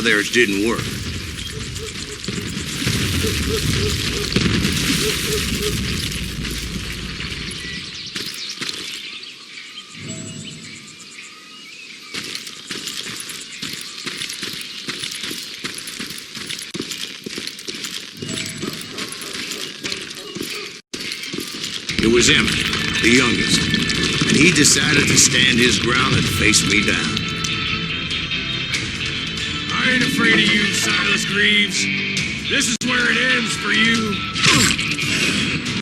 of theirs didn't work. It was Emmett, the youngest, and he decided to stand his ground and face me down. I ain't afraid of you, Silas Greaves. This is where it ends for you.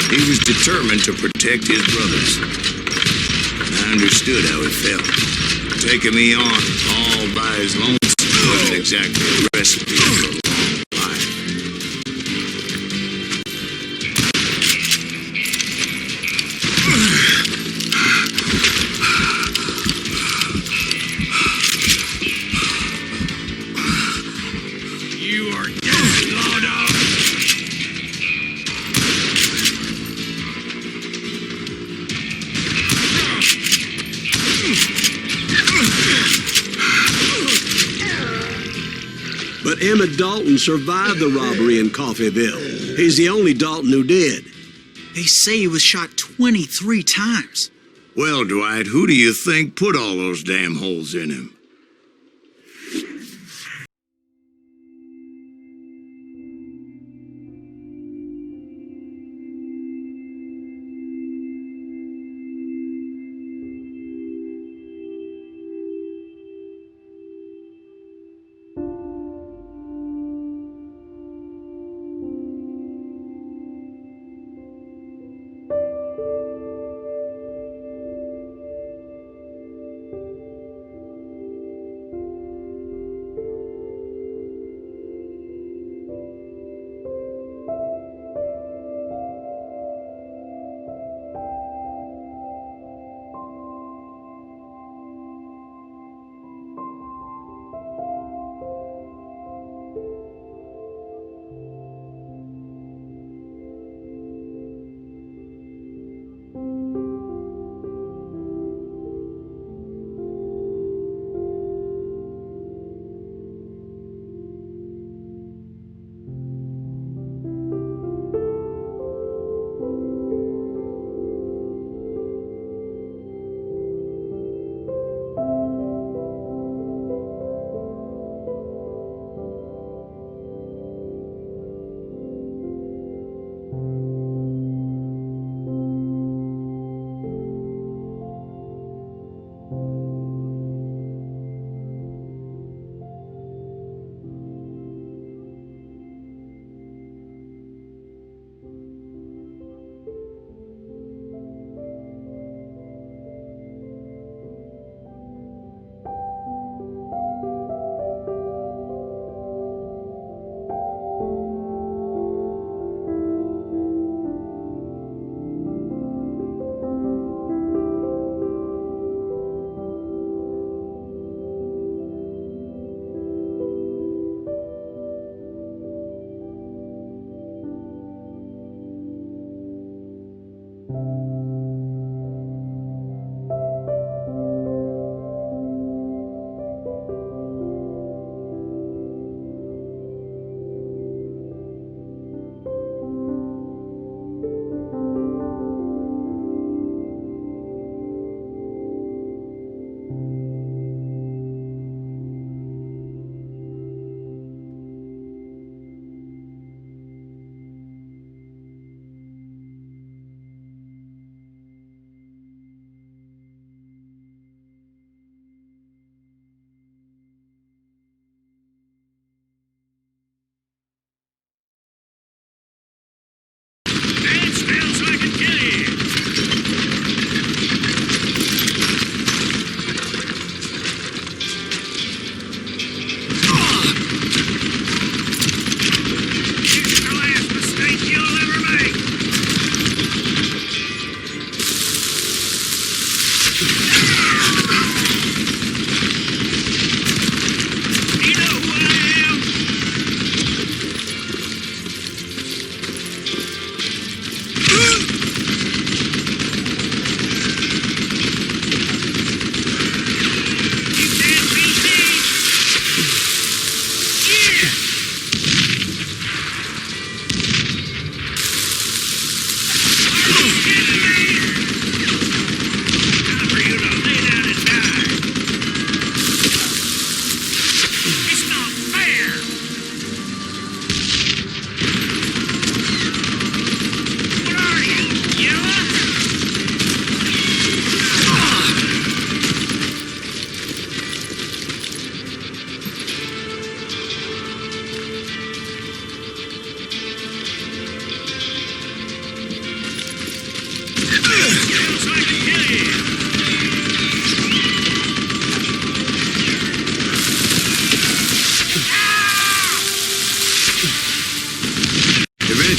He was determined to protect his brothers. I understood how it felt. Taking me on all by his lonesome wasn't exactly a recipe for a long life. You are dead, law dog. But Emmett Dalton survived the robbery in Coffeyville. He's the only Dalton who did. They say he was shot 23 times. Well, Dwight, who do you think put all those damn holes in him?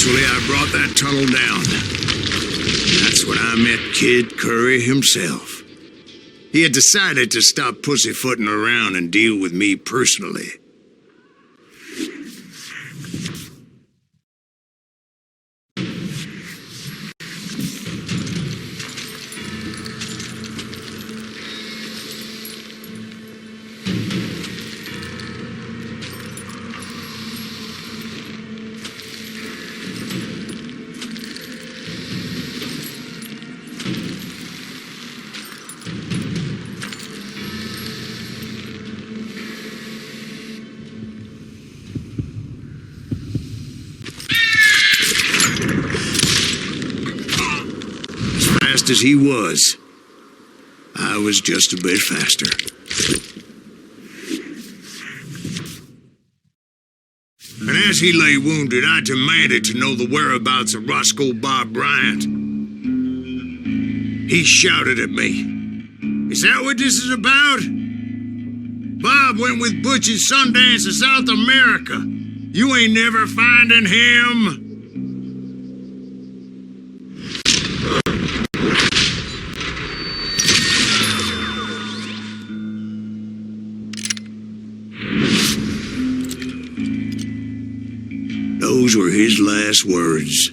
Eventually, I brought that tunnel down. That's when I met Kid Curry himself. He had decided to stop pussyfooting around and deal with me personally. Fast as he was, I was just a bit faster. And as he lay wounded, I demanded to know the whereabouts of Roscoe Bob Bryant. He shouted at me, "Is that what this is about? Bob went with Butch and Sundance to South America. You ain't never finding him." Those were his last words.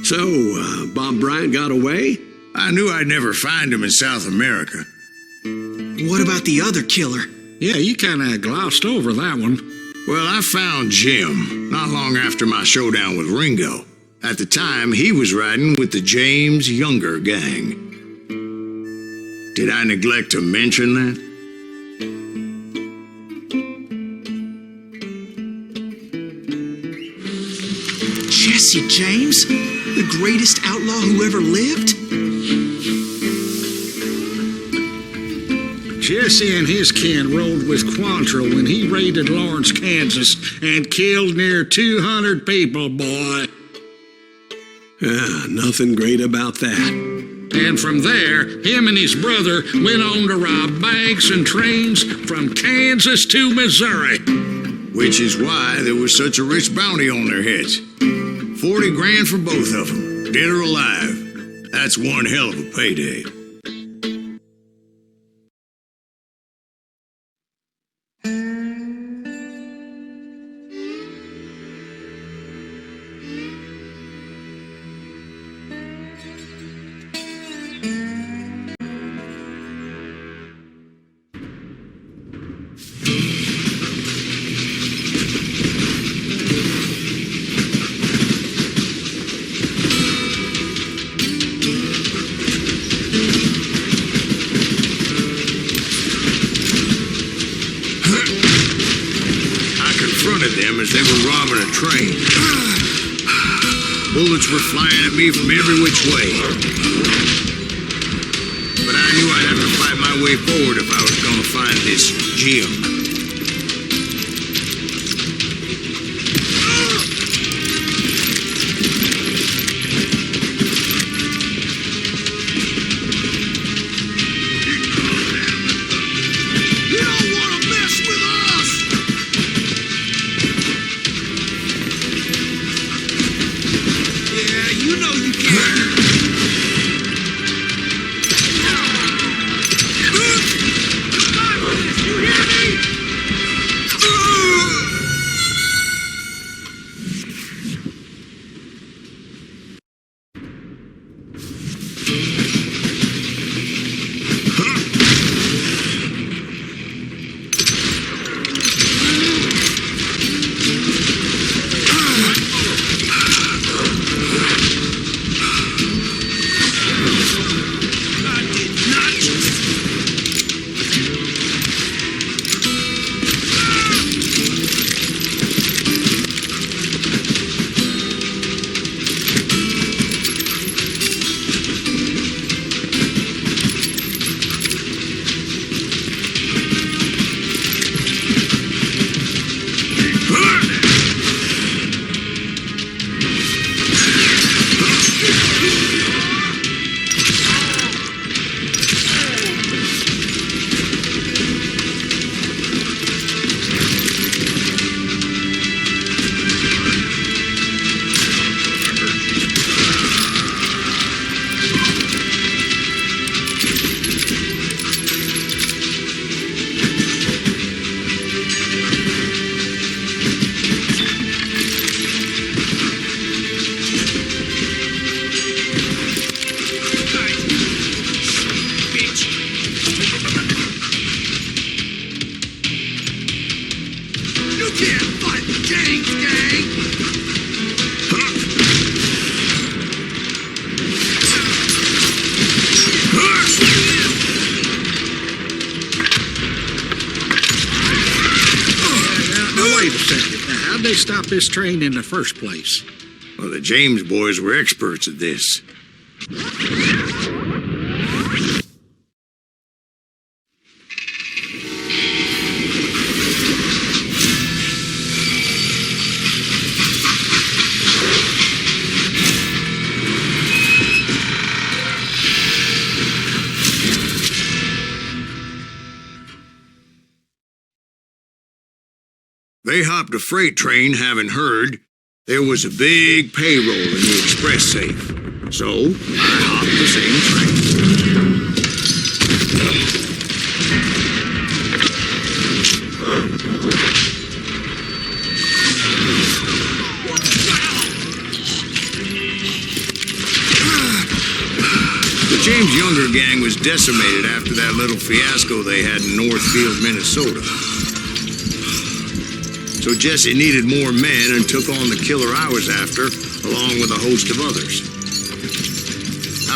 So, Bob Bryant got away? I knew I'd never find him in South America. What about the other killer? Yeah, you kind of glossed over that one. Well, I found Jim not long after my showdown with Ringo. At the time, he was riding with the James Younger gang. Did I neglect to mention that? Jesse James? The greatest outlaw who ever lived? Jesse and his kin rode with Quantrill when he raided Lawrence, Kansas, and killed near 200 people, boy. Nothing great about that. And from there, him and his brother went on to rob banks and trains from Kansas to Missouri. Which is why there was such a rich bounty on their heads. 40 grand for both of them, dead or alive. That's one hell of a payday. Them as they were robbing a train. Bullets were flying at me from every which way. But I knew I'd have to fight my way forward if I was going to find this Jim. You hear me? stop this train in the first place? Well, the James boys were experts at this. They hopped a freight train, having heard there was a big payroll in the express safe. So, I hopped the same train. The James Younger gang was decimated after that little fiasco they had in Northfield, Minnesota. So Jesse needed more men and took on the killer I was after, along with a host of others.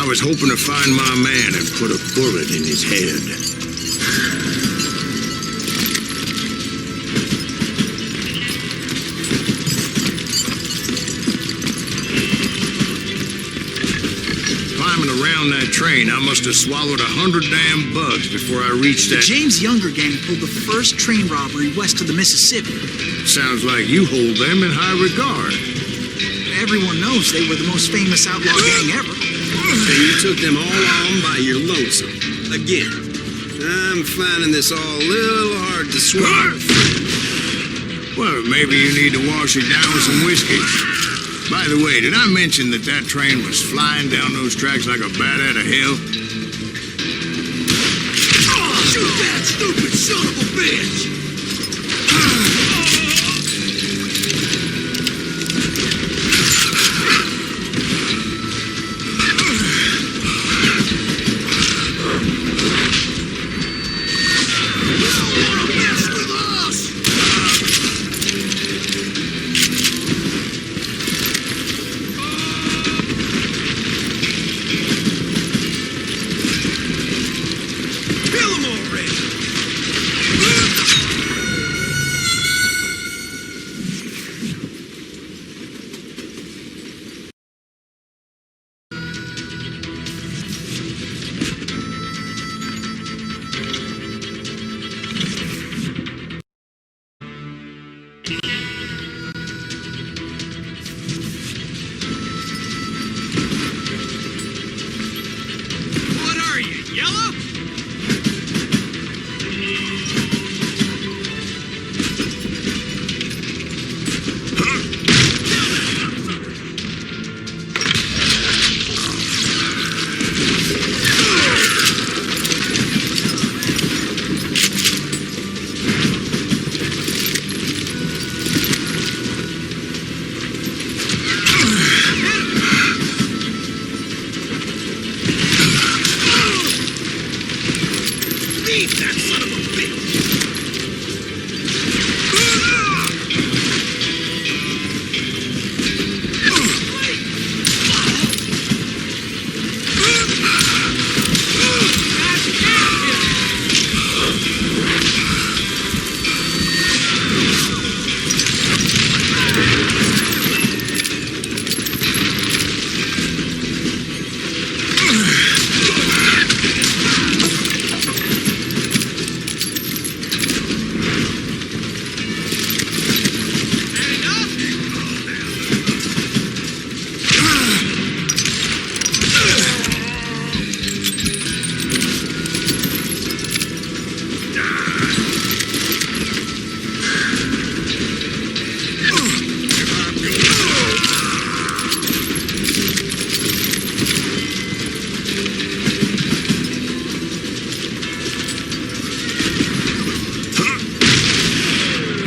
I was hoping to find my man and put a bullet in his head. Climbing around that train, I must have swallowed 100 damn bugs before I reached The that... James Younger gang pulled the first train robbery west of the Mississippi. Sounds like you hold them in high regard. Everyone knows they were the most famous outlaw gang ever. So you took them all on by your lonesome. Again. I'm finding this all a little hard to swallow. Well, maybe you need to wash it down with some whiskey. By the way, did I mention that train was flying down those tracks like a bat out of hell? Oh, shoot that stupid son of a bitch!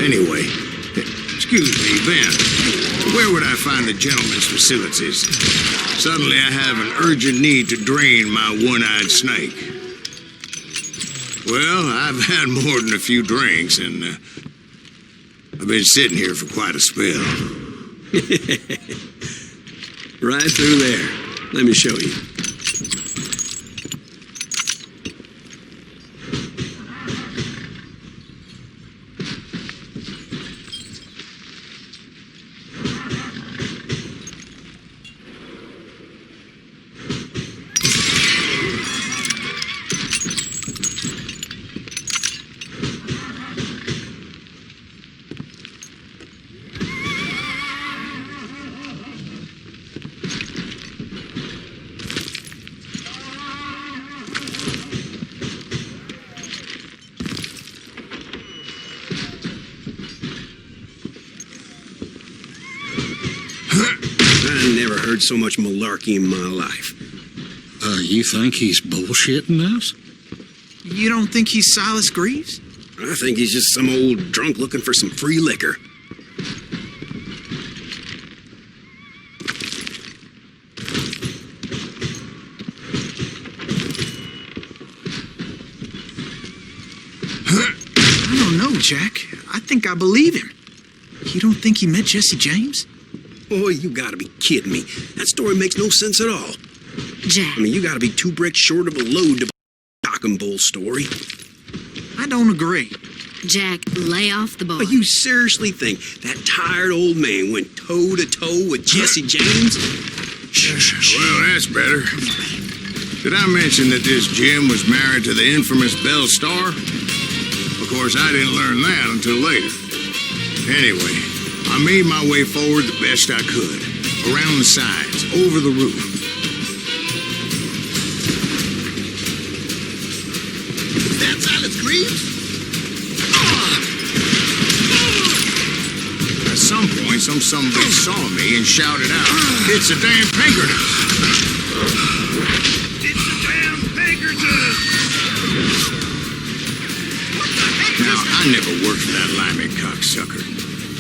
Anyway, excuse me, Ben. Where would I find the gentleman's facilities? Suddenly I have an urgent need to drain my one-eyed snake. Well, I've had more than a few drinks, and I've been sitting here for quite a spell. Right through there. Let me show you. I never heard so much malarkey in my life. You think he's bullshitting us? You don't think he's Silas Greaves? I think he's just some old drunk looking for some free liquor. I don't know, Jack. I think I believe him. You don't think he met Jesse James? Boy, you gotta be kidding me. That story makes no sense at all. Jack. I mean, you gotta be 2 bricks short of a load to cock and bull story. I don't agree. Jack, lay off the boy. But you seriously think that tired old man went toe-to-toe with Jesse James? Well, that's better. Did I mention that this Jim was married to the infamous Belle Starr? Of course, I didn't learn that until later. Anyway, I made my way forward the best I could. Around the sides, over the roof. Is that Silas Greaves? At some point, some bitch saw me and shouted out, "It's a damn Pinkerton!" It's a damn Pinkerton! Now, I never worked for that limey cocksucker,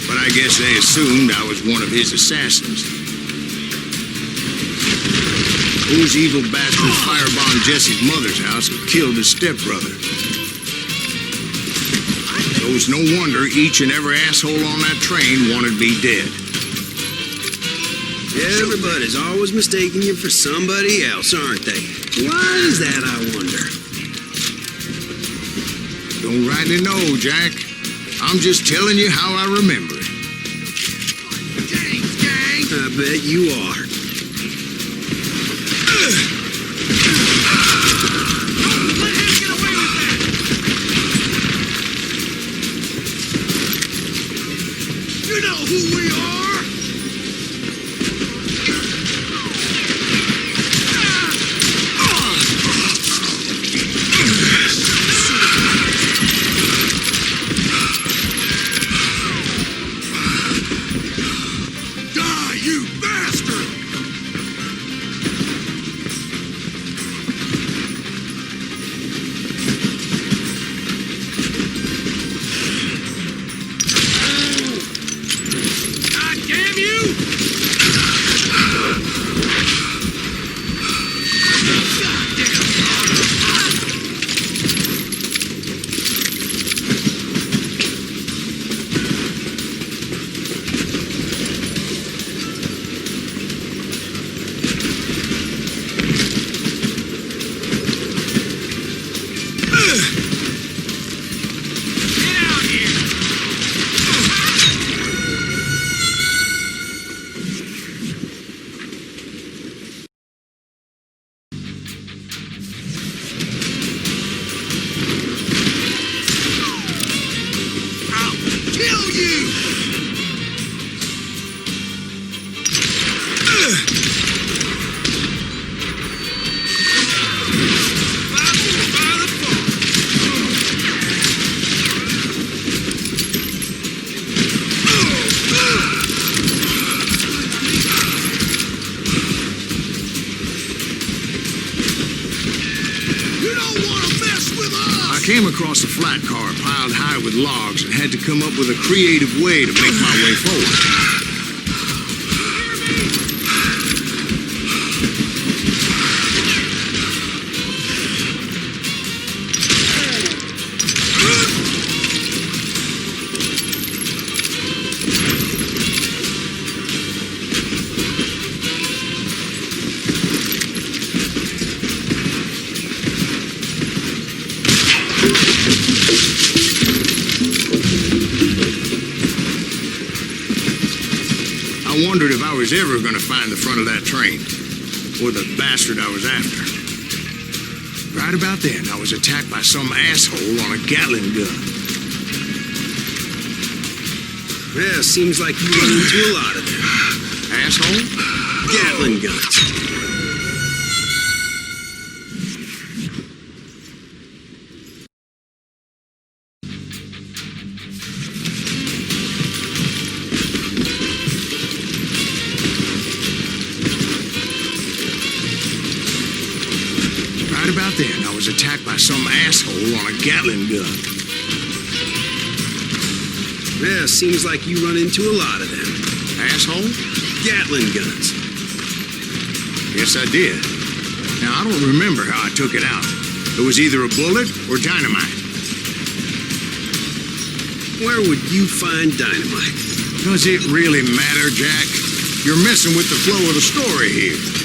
but I guess they assumed I was one of his assassins. Those evil bastards firebombed Jesse's mother's house and killed his stepbrother. So it's no wonder each and every asshole on that train wanted me dead. Everybody's always mistaking you for somebody else, aren't they? Why is that, I wonder? Don't rightly know, Jack. I'm just telling you how I remember it. James, gang! I bet you are. Let him get away with that! You know who we are! Die, you bastard! God damn you! Get out here! I'll kill you! By the phone. You don't want to mess with us! I came across a flat car piled high with logs and had to come up with a creative way to make my way forward. I wondered if I was ever going to find the front of that train, or the bastard I was after. Right about then, I was attacked by some asshole on a Gatling gun. Yeah, seems like you run into a lot of them. Asshole? Gatling guns. about then, I was attacked by some asshole on a Gatling gun. Yeah, seems like you run into a lot of them. Asshole? Gatling guns. Yes, I did. Now, I don't remember how I took it out. It was either a bullet or dynamite. Where would you find dynamite? Does it really matter, Jack? You're messing with the flow of the story here.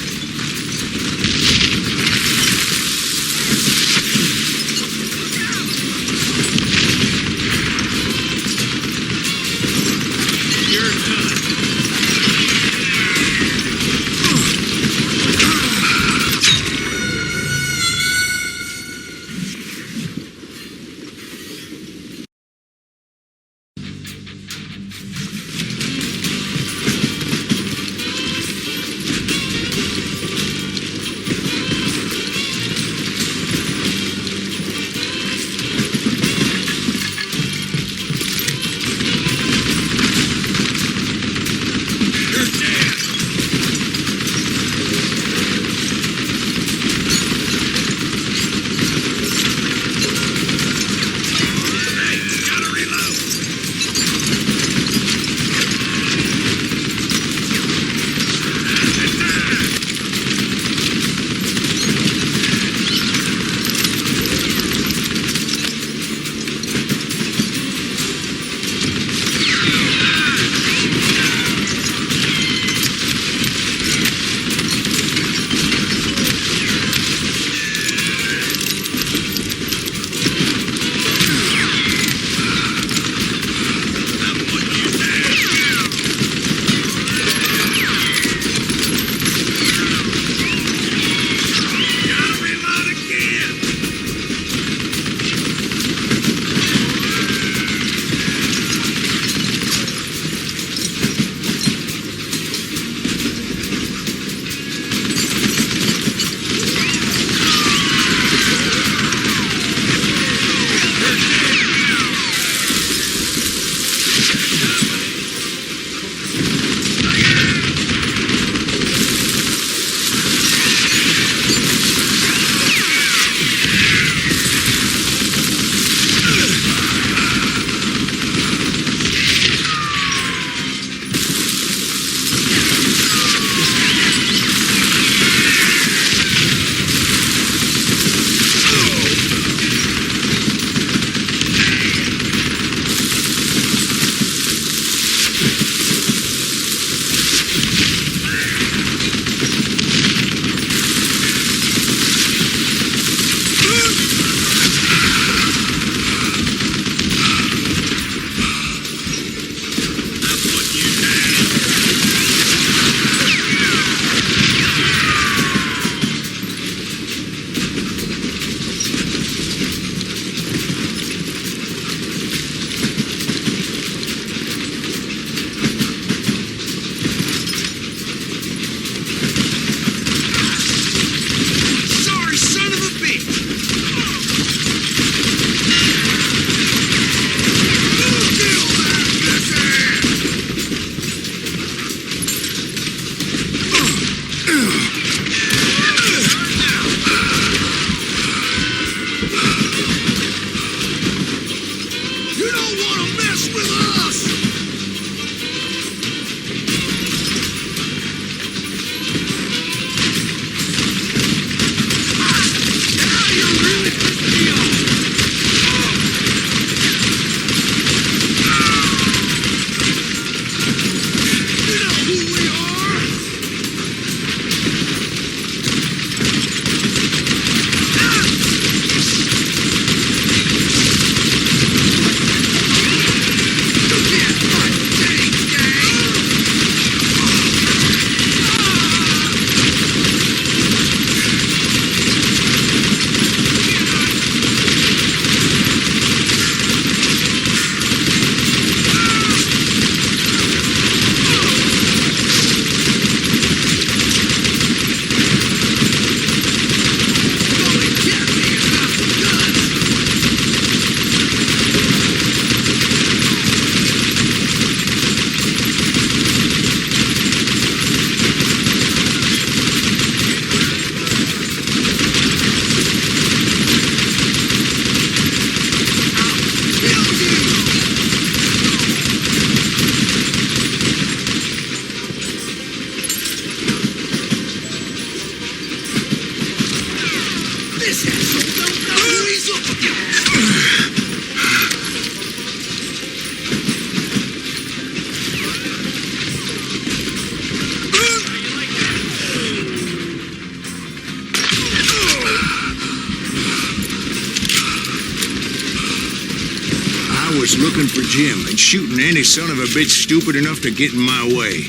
I was looking for Jim and shooting any son of a bitch stupid enough to get in my way.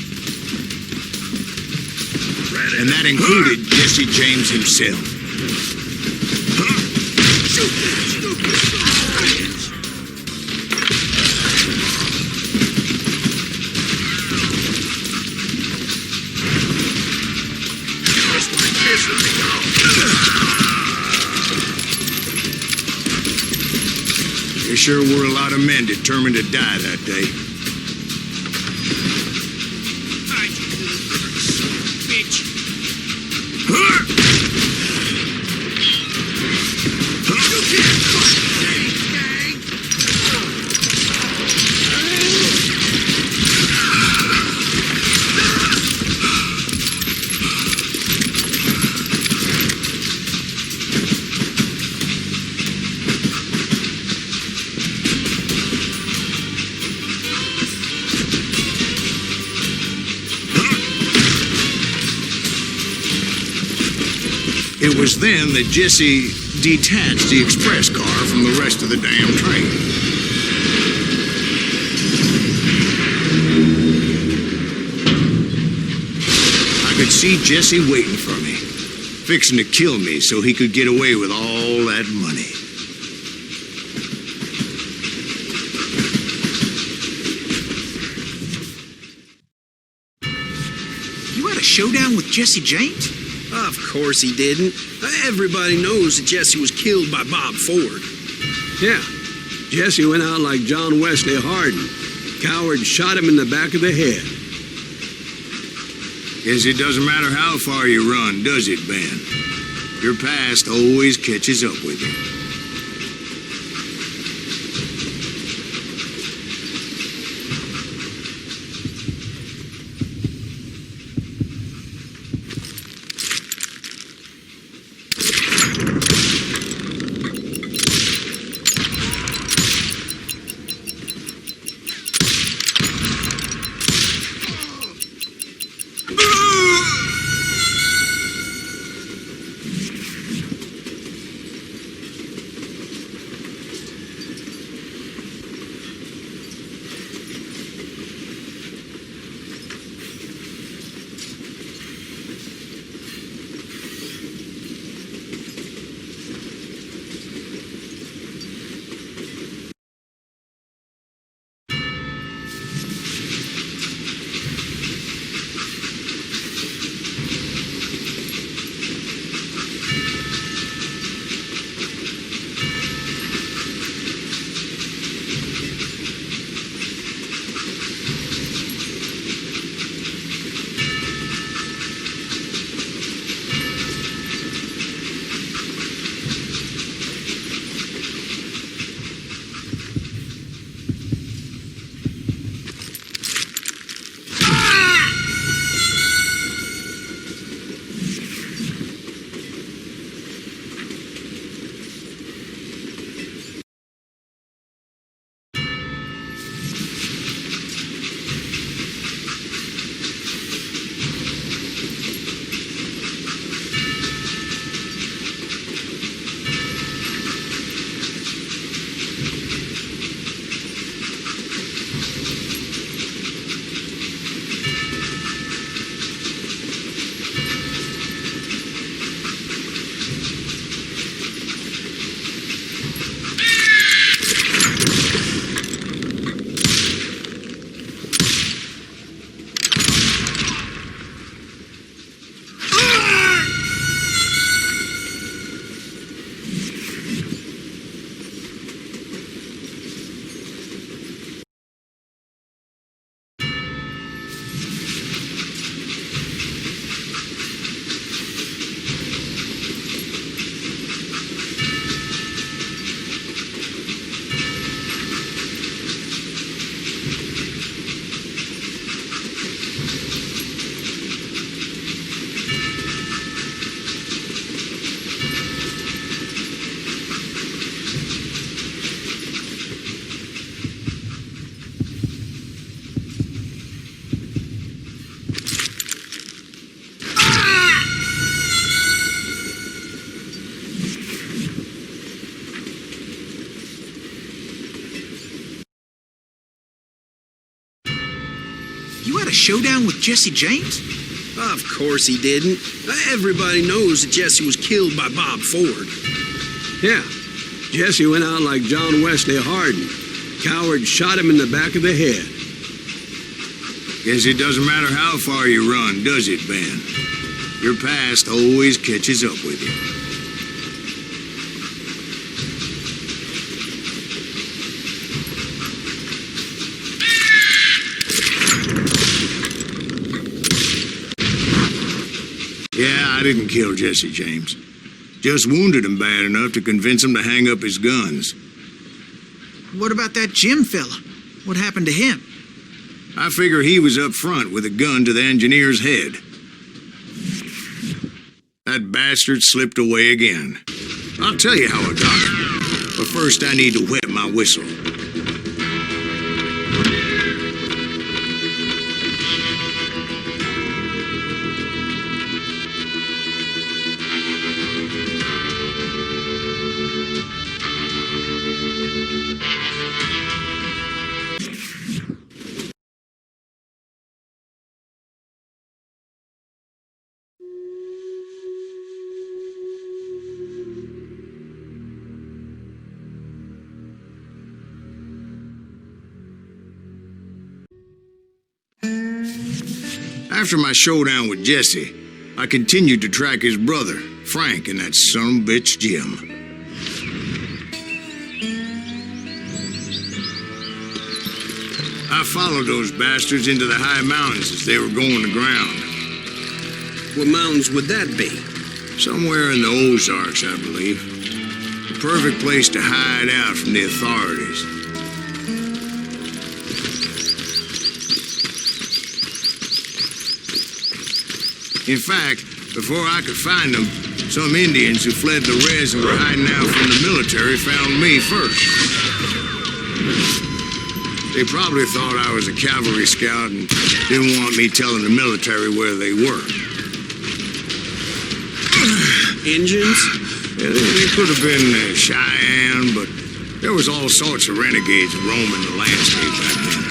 And that included Jesse James himself. There sure were a lot of men determined to die that day. It was then that Jesse detached the express car from the rest of the damn train. I could see Jesse waiting for me, fixing to kill me so he could get away with all that money. You had a showdown with Jesse James? Of course he didn't. Everybody knows that Jesse was killed by Bob Ford. Yeah. Jesse went out like John Wesley Hardin. Coward shot him in the back of the head. Guess it doesn't matter how far you run, does it, Ben? Your past always catches up with you. showdown with Jesse James? Of course he didn't. Everybody knows that Jesse was killed by Bob Ford. Yeah, Jesse went out like John Wesley Hardin. Coward shot him in the back of the head. Guess it doesn't matter how far you run, does it, Ben? Your past always catches up with you. Yeah, I didn't kill Jesse James. Just wounded him bad enough to convince him to hang up his guns. What about that Jim fella? What happened to him? I figure he was up front with a gun to the engineer's head. That bastard slipped away again. I'll tell you how I got him. But first I need to wet my whistle. After my showdown with Jesse, I continued to track his brother, Frank, and that son of a bitch, Jim. I followed those bastards into the high mountains as they were going to ground. What mountains would that be? Somewhere in the Ozarks, I believe. The perfect place to hide out from the authorities. In fact, before I could find them, some Indians who fled the res and were hiding out from the military found me first. They probably thought I was a cavalry scout and didn't want me telling the military where they were. Injuns? Yeah, they could have been Cheyenne, but there was all sorts of renegades roaming the landscape back then.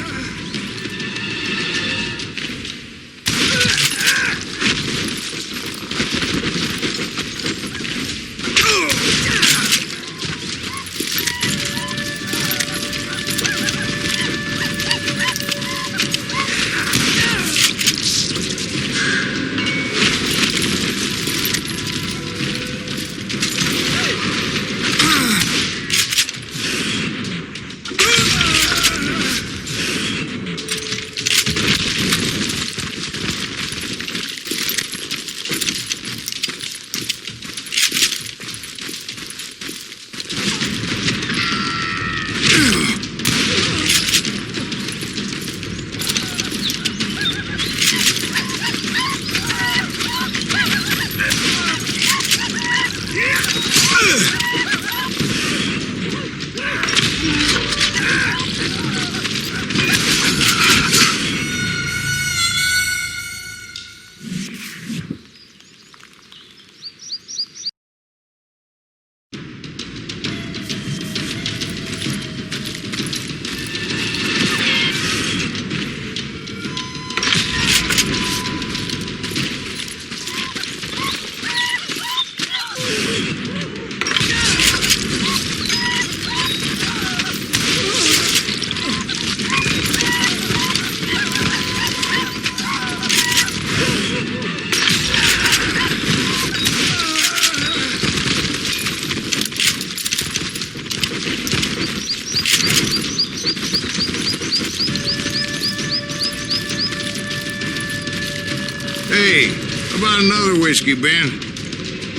Hey, how about another whiskey, Ben?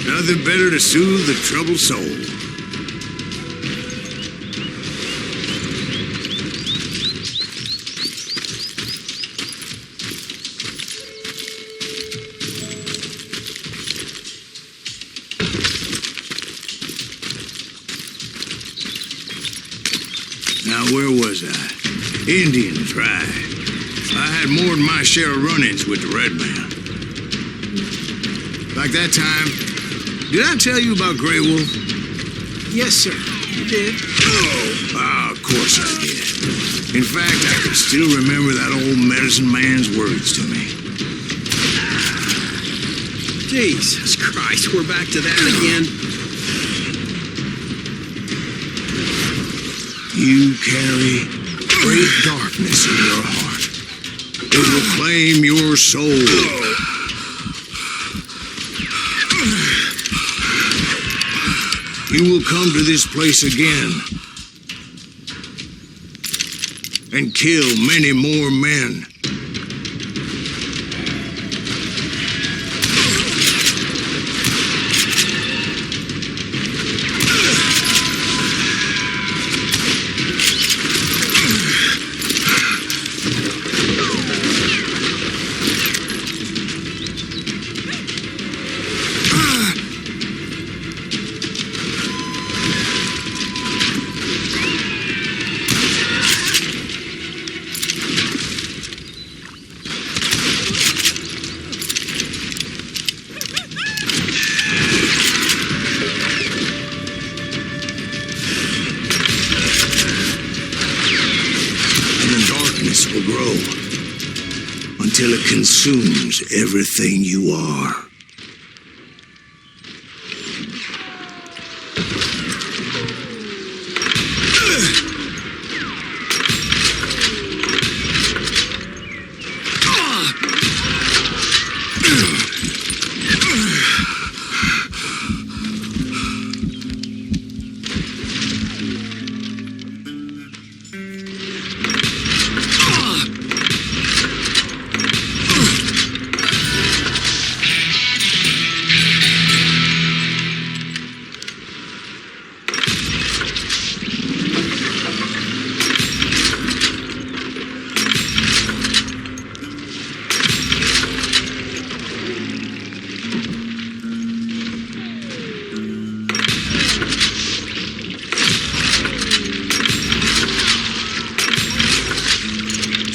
Nothing better to soothe the troubled soul. Now, where was I? Indians, right. I had more than my share of run-ins with the red man. Like that time, did I tell you about Grey Wolf? Yes, sir. You did? Ah, of course I did. In fact, I can still remember that old medicine man's words to me. Jesus Christ, we're back to that again. You carry great darkness in your heart. It will claim your soul. You will come to this place again and kill many more men. Will grow until it consumes everything you are.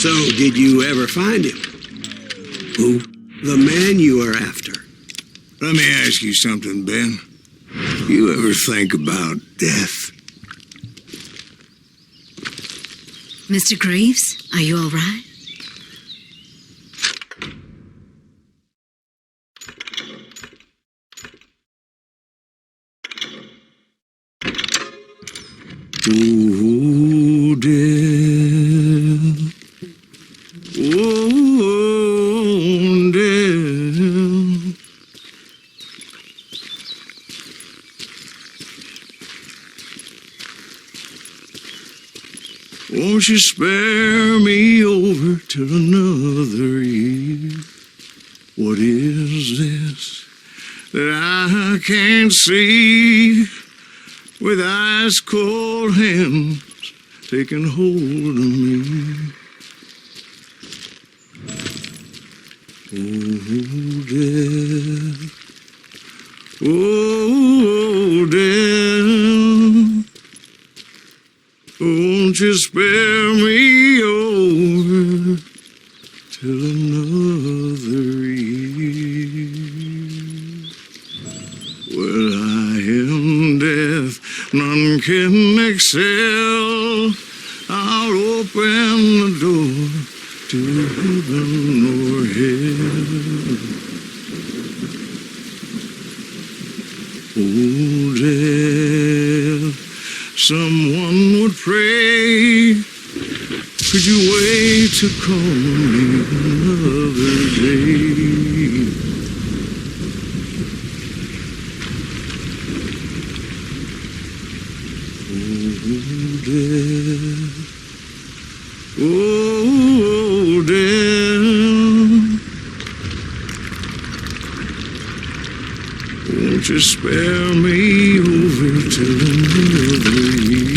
So, did you ever find him? Who? The man you are after. Let me ask you something, Ben. You ever think about death? Mr. Greaves, are you all right? Oh, death. Oh, death. Won't you spare me over till another year? What is this that I can't see? With ice cold hands taking hold of me. Oh, death. Oh, death. Won't you spare me over till another year? Well, I am death, none can excel. I'll open the door to heaven or hell. Oh, death, someone would pray. Could you wait to call me another day? Oh, death, won't you spare me over till another year?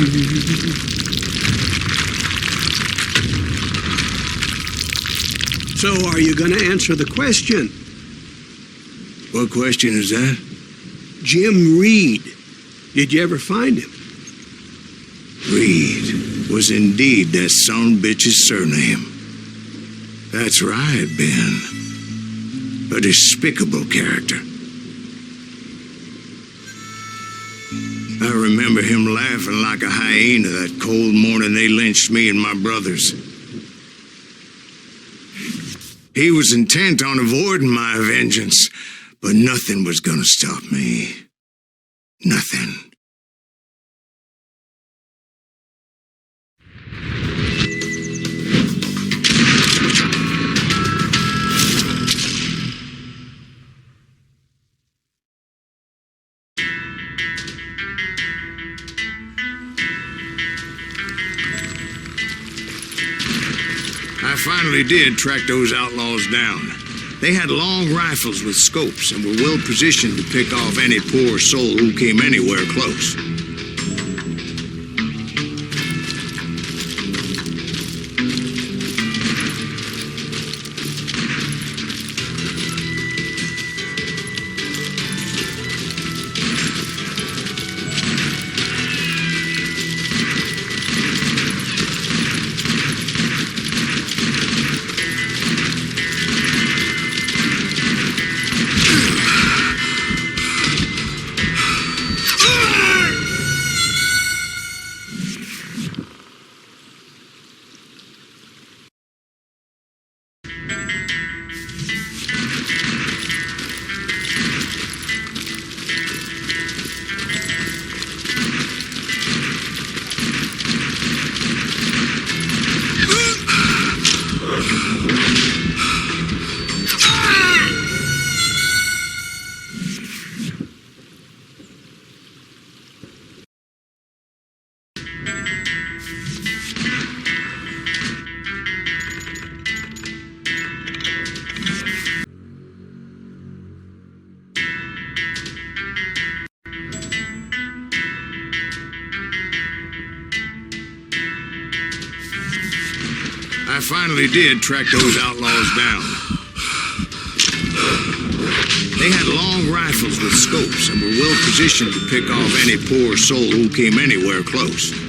So, are you going to answer the question? What question is that? Jim Reed. Did you ever find him? Reed was indeed that son bitch's surname. That's right, Ben. A despicable character. I remember him laughing like a hyena that cold morning they lynched me and my brothers. He was intent on avoiding my vengeance, but nothing was gonna stop me. Nothing. I finally did track those outlaws down. They had long rifles with scopes and were well positioned to pick off any poor soul who came anywhere close. I finally did track those outlaws down. They had long rifles with scopes and were well positioned to pick off any poor soul who came anywhere close.